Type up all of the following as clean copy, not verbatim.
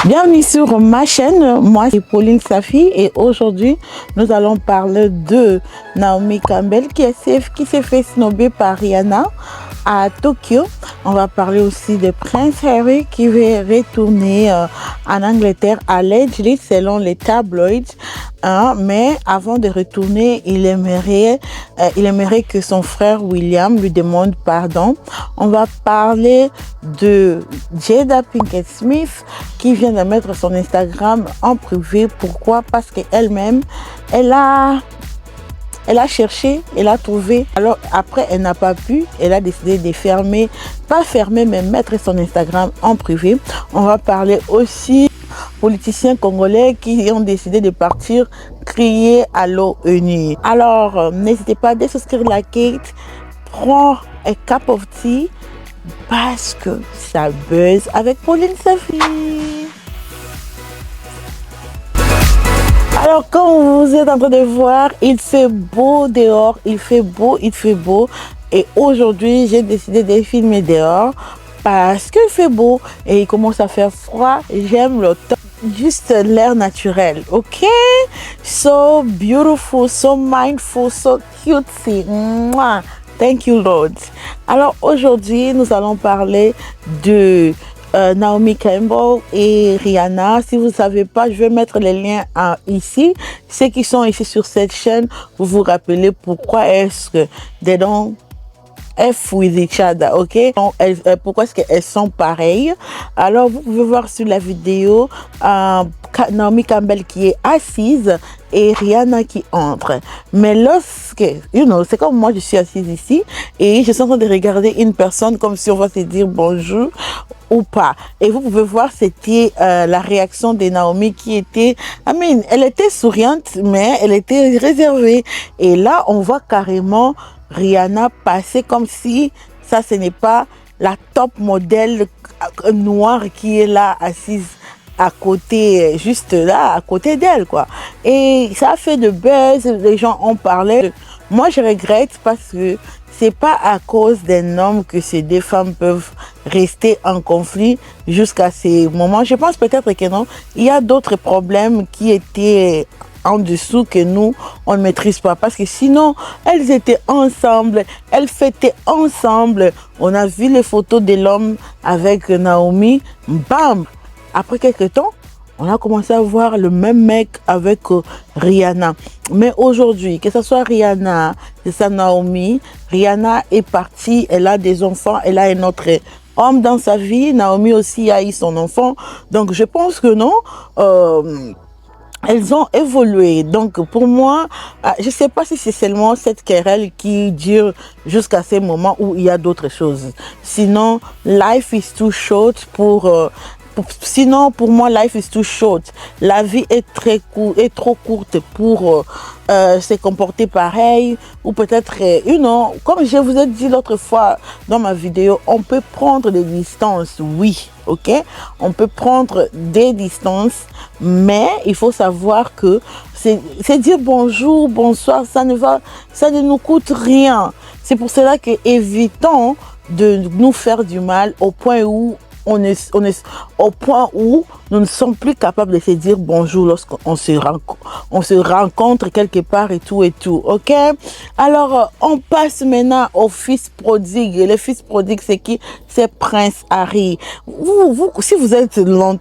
Bienvenue sur ma chaîne, moi c'est Pauline Safi et aujourd'hui nous allons parler de Naomi Campbell qui s'est fait snobber par Rihanna à Tokyo. On va parler aussi de Prince Harry qui veut retourner en Angleterre allegedly selon les tabloïds. Mais avant de retourner, il aimerait que son frère William lui demande pardon. On va parler de Jada Pinkett Smith qui vient de mettre son Instagram en privé. Pourquoi? Parce qu'elle-même, elle a cherché, elle a trouvé. Alors après, elle n'a pas pu. Elle a décidé de fermer, pas fermer, mais mettre son Instagram en privé. On va parler aussi politiciens congolais qui ont décidé de partir crier à l'ONU. Alors, n'hésitez pas à souscrire la Kate. Prends un cup of tea parce que ça buzz avec Pauline Safi. Alors, comme vous êtes en train de voir, il fait beau dehors, il fait beau. Et aujourd'hui, j'ai décidé de filmer dehors parce qu'il fait beau et il commence à faire froid. J'aime le temps, juste l'air naturel, ok? So beautiful, so mindful, so cutesy. Mwah. Thank you, Lord. Alors, aujourd'hui, nous allons parler de Naomi Campbell et Rihanna. Si vous ne savez pas, je vais mettre les liens ici. Ceux qui sont ici sur cette chaîne, vous vous rappelez pourquoi est-ce que they don't F with each other, ok? Pourquoi est-ce qu'elles sont pareilles? Alors, vous pouvez voir sur la vidéo Naomi Campbell qui est assise et Rihanna qui entre. Mais lorsque, c'est comme moi, je suis assise ici et je suis en train de regarder une personne comme si on va se dire bonjour ou pas. Et vous pouvez voir, c'était la réaction de Naomi qui était, elle était souriante, mais elle était réservée. Et là, on voit carrément Rihanna passer comme si ça, ce n'est pas la top modèle noire qui est là, assise à côté, juste là, à côté d'elle, quoi. Et ça a fait de buzz, les gens en parlaient. Moi, je regrette parce que c'est pas à cause d'un homme que ces deux femmes peuvent rester en conflit jusqu'à ces moments. Je pense peut-être que non. Il y a d'autres problèmes qui étaient en dessous que nous, on ne maîtrise pas. Parce que sinon, elles étaient ensemble, elles fêtaient ensemble. On a vu les photos de l'homme avec Naomi. Bam! Après quelques temps, on a commencé à voir le même mec avec Rihanna. Mais aujourd'hui, que ce soit Rihanna, que ce soit Naomi, Rihanna est partie, elle a des enfants, elle a un autre homme dans sa vie. Naomi aussi a eu son enfant. Donc, je pense que non. Elles ont évolué. Donc, pour moi, je ne sais pas si c'est seulement cette querelle qui dure jusqu'à ces moments où il y a d'autres choses. Sinon, life is too short Sinon, pour moi, life is too short. La vie est trop courte pour se comporter pareil. Ou peut-être, comme je vous ai dit l'autre fois dans ma vidéo, on peut prendre des distances, oui, ok? On peut prendre des distances, mais il faut savoir que c'est dire bonjour, bonsoir, ça ne nous coûte rien. C'est pour cela que évitons de nous faire du mal au point où au point où nous ne sommes plus capables de se dire bonjour lorsqu'on se rencontre quelque part et tout, ok? Alors, on passe maintenant au fils prodigue. Le fils prodigue, c'est qui? C'est Prince Harry. Si vous êtes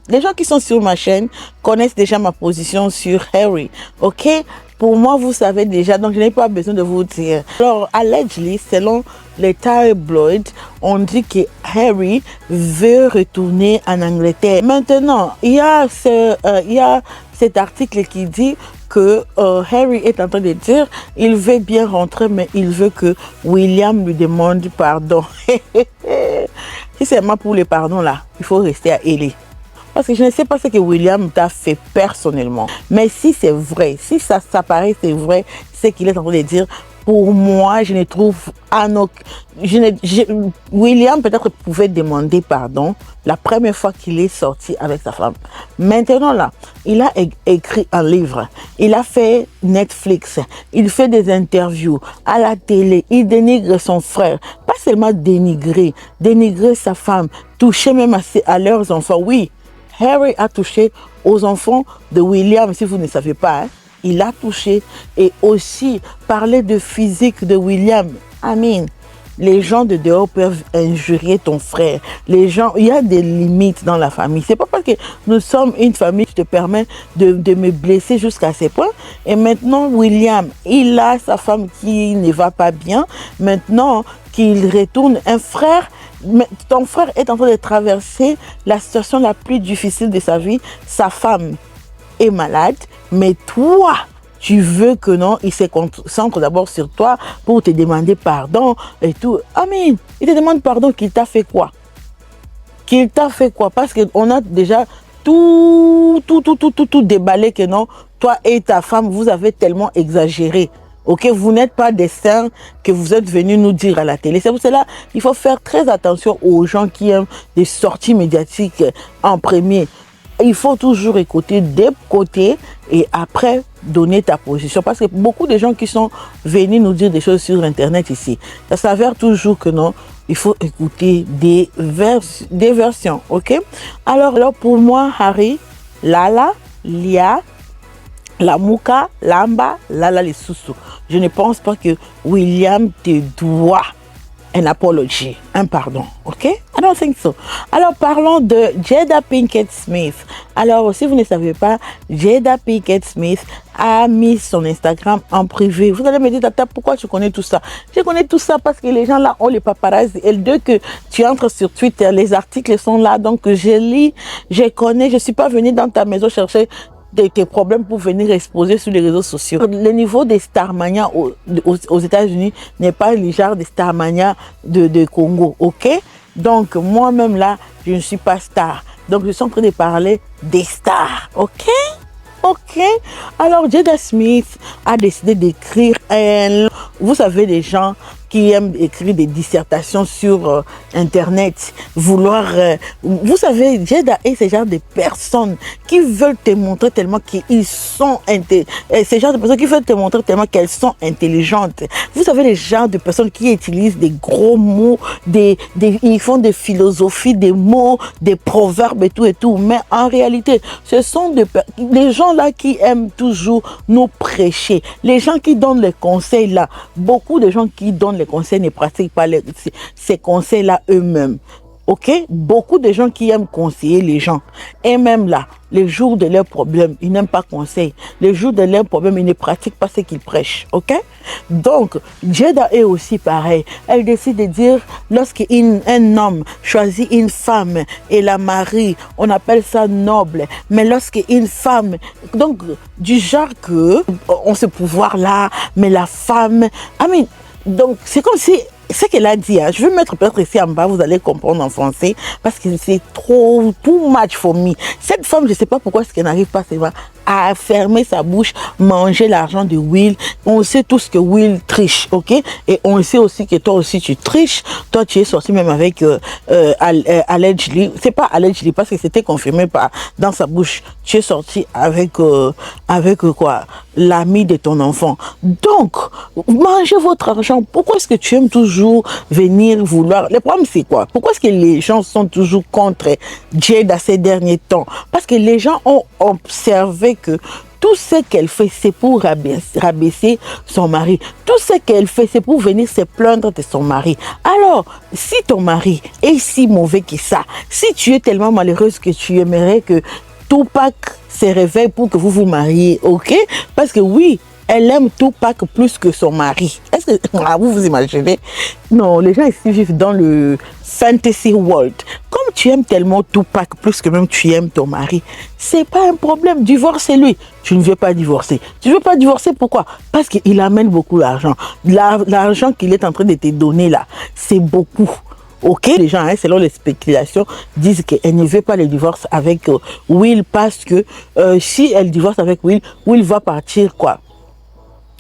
les gens qui sont sur ma chaîne connaissent déjà ma position sur Harry, ok? Pour moi, vous savez déjà, donc je n'ai pas besoin de vous dire. Alors, allegedly, selon les tabloïds, on dit que Harry veut retourner en Angleterre. Maintenant, il y a cet article qui dit que Harry est en train de dire il veut bien rentrer, mais il veut que William lui demande pardon. Si c'est moi pour les pardons là, il faut rester à Ellie. Parce que je ne sais pas ce que William t'a fait personnellement. Mais si c'est vrai, si ça paraît, c'est vrai, c'est qu'il est en train de dire. Pour moi, je ne trouve William peut-être pouvait demander pardon la première fois qu'il est sorti avec sa femme. Maintenant là, il a écrit un livre, il a fait Netflix, il fait des interviews à la télé, il dénigre son frère. Pas seulement dénigrer sa femme, toucher même à leurs enfants. Oui, Harry a touché aux enfants de William, si vous ne savez pas, hein, il a touché. Et aussi, parler de physique de William, Amin. Les gens de dehors peuvent injurier ton frère. Les gens, il y a des limites dans la famille. C'est pas parce que nous sommes une famille qui te permet de me blesser jusqu'à ces points. Et maintenant, William, il a sa femme qui ne va pas bien. Maintenant qu'il retourne, un frère, ton frère est en train de traverser la situation la plus difficile de sa vie. Sa femme est malade, mais toi, tu veux que non, il se concentre d'abord sur toi pour te demander pardon et tout. Amen. Il te demande pardon, qu'il t'a fait quoi? Qu'il t'a fait quoi? Parce qu'on a déjà tout déballé que non, toi et ta femme, vous avez tellement exagéré. Ok, vous n'êtes pas des saints que vous êtes venus nous dire à la télé. C'est pour cela qu'il faut faire très attention aux gens qui aiment des sorties médiatiques en premier. Il faut toujours écouter des côtés et après donner ta position. Parce que beaucoup de gens qui sont venus nous dire des choses sur Internet ici, ça s'avère toujours que non, il faut écouter des versions. Ok? Alors pour moi, Harry, Lala, Lia, Lamuka, Lamba, Lala les Soussou. Je ne pense pas que William te doit un apology, un pardon, ok? I don't think so. Alors, parlons de Jada Pinkett Smith. Alors, si vous ne savez pas, Jada Pinkett Smith a mis son Instagram en privé. Vous allez me dire, Tata, pourquoi tu connais tout ça? Je connais tout ça parce que les gens là ont les paparazzi. Et dès que tu entres sur Twitter, les articles sont là. Donc, je lis, je connais. Je ne suis pas venue dans ta maison chercher tes problèmes pour venir exposer sur les réseaux sociaux. Le niveau des Starmania aux États-Unis n'est pas le genre des Starmania de Congo, ok? Donc, moi-même là, je ne suis pas star. Donc, je suis en train de parler des stars, ok? Ok. Alors, Jada Smith a décidé d'écrire vous savez, des gens qui aiment écrire des dissertations sur Internet, vous savez, Jada est ce genre de personnes qui veulent te montrer tellement qu'ils sont ce genre de personnes qui veulent te montrer tellement qu'elles sont intelligentes. Vous savez, les genres de personnes qui utilisent des gros mots, ils font des philosophies, des mots, des proverbes et tout. Mais en réalité, ce sont les gens là qui aiment toujours nous prêcher. Les gens qui donnent les conseils là, beaucoup de gens qui donnent les conseils ne pratiquent pas ces conseils-là eux-mêmes. Ok? Beaucoup de gens qui aiment conseiller les gens. Et même là, les jours de leurs problèmes, ils n'aiment pas conseil. Les jours de leurs problèmes, ils ne pratiquent pas ce qu'ils prêchent. Ok? Donc, Jada est aussi pareil. Elle décide de dire, lorsqu'un homme choisit une femme et la marie, on appelle ça noble. Mais lorsqu'une femme, donc, du genre que, on se pouvoir là, mais la femme, donc, c'est comme si, ce qu'elle a dit, hein, je vais mettre peut-être ici en bas, vous allez comprendre en français, parce que c'est trop, too much for me. Cette femme, je ne sais pas pourquoi est-ce qu'elle n'arrive pas à fermer sa bouche, manger l'argent de Will. On sait tous que Will triche, ok? Et on sait aussi que toi aussi tu triches. Toi, tu es sorti même avec allegedly. C'est pas allegedly parce que c'était confirmé dans sa bouche. Tu es sorti avec quoi? L'ami de ton enfant. Donc, mangez votre argent. Pourquoi est-ce que tu aimes toujours venir vouloir... Le problème, c'est quoi? Pourquoi est-ce que les gens sont toujours contre Jada ces derniers temps? Parce que les gens ont observé que tout ce qu'elle fait, c'est pour rabaisser son mari. Tout ce qu'elle fait, c'est pour venir se plaindre de son mari. Alors, si ton mari est si mauvais que ça, si tu es tellement malheureuse que tu aimerais que Tupac se réveille pour que vous vous mariez, ok? Parce que oui, elle aime Tupac plus que son mari. Est-ce que vous imaginez? Non, les gens ici vivent dans le fantasy world. Comme tu aimes tellement Tupac plus que même tu aimes ton mari, c'est pas un problème. Divorcez-lui. Tu ne veux pas divorcer. Tu ne veux pas divorcer, pourquoi? Parce qu'il amène beaucoup d'argent. L'argent qu'il est en train de te donner là, c'est beaucoup. Ok, les gens, selon les spéculations, disent qu'elle ne veut pas le divorce avec Will parce que si elle divorce avec Will, Will va partir quoi?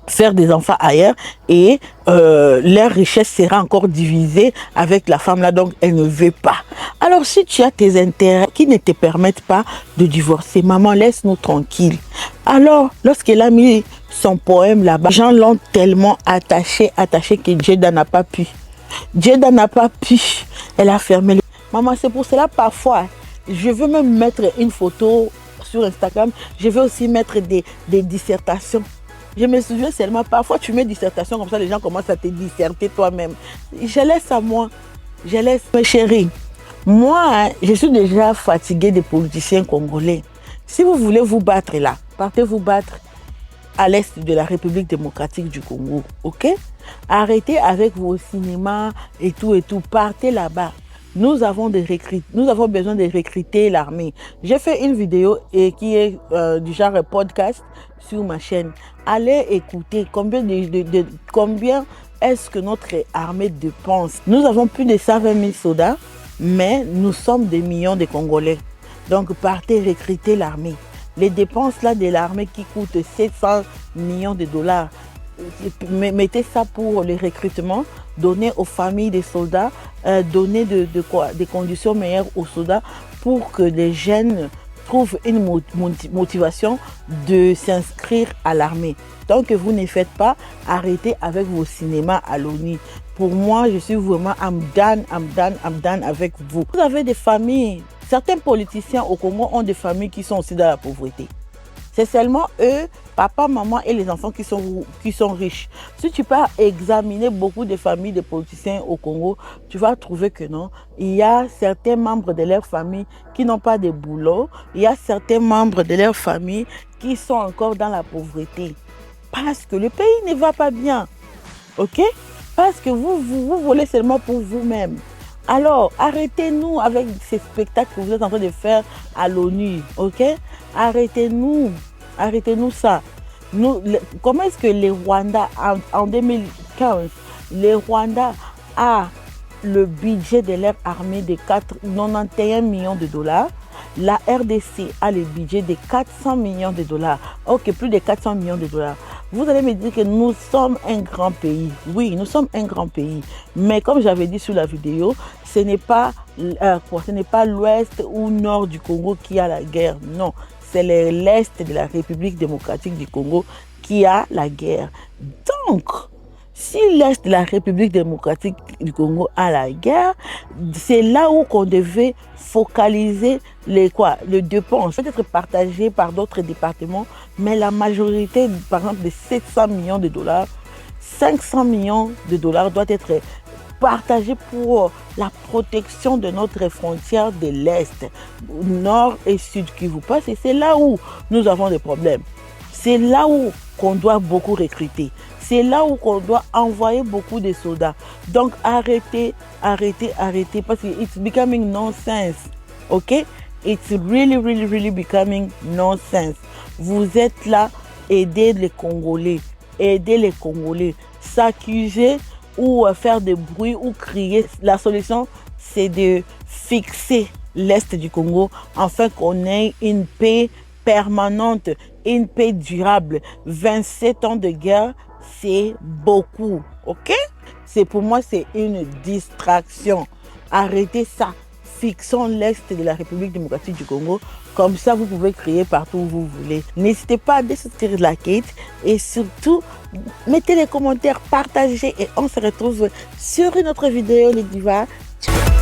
Faire des enfants ailleurs et leur richesse sera encore divisée avec la femme là, donc elle ne veut pas. Alors si tu as tes intérêts qui ne te permettent pas de divorcer, maman, laisse-nous tranquille. Alors lorsqu'elle a mis son poème là-bas, les gens l'ont tellement attaché que Jada n'a pas pu. Jada n'a pas pu. Elle a fermé le... Maman, c'est pour cela parfois, Je veux même mettre une photo sur Instagram. Je veux aussi mettre des dissertations. Je me souviens seulement, parfois tu mets dissertation comme ça, les gens commencent à te disserter toi-même. Je laisse à moi. Je laisse, mes chéris. Moi, hein, je suis déjà fatiguée des politiciens congolais. Si vous voulez vous battre là, partez vous battre à l'est de la République démocratique du Congo, ok? Arrêtez avec vos cinémas et tout, partez là-bas. Nous avons besoin de recruter l'armée. J'ai fait une vidéo qui est du genre podcast sur ma chaîne. Allez écouter combien est-ce que notre armée dépense. Nous avons plus de 120 000 soldats, mais nous sommes des millions de Congolais. Donc partez recruter l'armée. Les dépenses là de l'armée qui coûtent 700 millions de dollars, mettez ça pour le recrutement, donnez aux familles des soldats, donnez des conditions meilleures aux soldats pour que les jeunes trouvent une motivation de s'inscrire à l'armée. Tant que vous ne faites pas, arrêtez avec vos cinémas à l'ONU. Pour moi, je suis vraiment I'm done avec vous. Vous avez des familles. Certains politiciens au Congo ont des familles qui sont aussi dans la pauvreté. C'est seulement eux, papa, maman et les enfants qui sont riches. Si tu peux examiner beaucoup de familles de politiciens au Congo, tu vas trouver que non. Il y a certains membres de leur famille qui n'ont pas de boulot. Il y a certains membres de leur famille qui sont encore dans la pauvreté. Parce que le pays ne va pas bien. Ok? Parce que vous volez seulement pour vous-même. Alors, arrêtez-nous avec ces spectacles que vous êtes en train de faire à l'ONU, ok? Arrêtez-nous ça. Comment est-ce que les Rwandais, en 2015, les Rwandais a le budget de leur armée de 91 millions de dollars? La RDC a le budget de 400 millions de dollars. Ok, plus de 400 millions de dollars. Vous allez me dire que nous sommes un grand pays. Oui, nous sommes un grand pays. Mais comme j'avais dit sur la vidéo, ce n'est pas l'ouest ou nord du Congo qui a la guerre. Non, c'est l'est de la République démocratique du Congo qui a la guerre. Donc, si l'est de la République démocratique du Congo a la guerre, c'est là où on devait focaliser les dépenses. Peut-être partagé par d'autres départements, mais la majorité, par exemple, de 700 millions de dollars, 500 millions de dollars doit être partagé pour la protection de notre frontière de l'Est, nord et sud qui vous passe. Et c'est là où nous avons des problèmes. C'est là où on doit beaucoup recruter. C'est là où on doit envoyer beaucoup de soldats. Donc arrêtez, parce que it's becoming nonsense. Ok? It's really becoming nonsense. Vous êtes là, aidez les Congolais. S'accuser ou faire des bruits ou crier. La solution, c'est de fixer l'Est du Congo afin qu'on ait une paix permanente, une paix durable. 27 ans de guerre, c'est beaucoup, ok? Pour moi, c'est une distraction. Arrêtez ça. Fixons l'Est de la République démocratique du Congo. Comme ça, vous pouvez crier partout où vous voulez. N'hésitez pas à dessouscrire la Kate et surtout, mettez les commentaires, partagez et on se retrouve sur une autre vidéo, les divas. Ciao.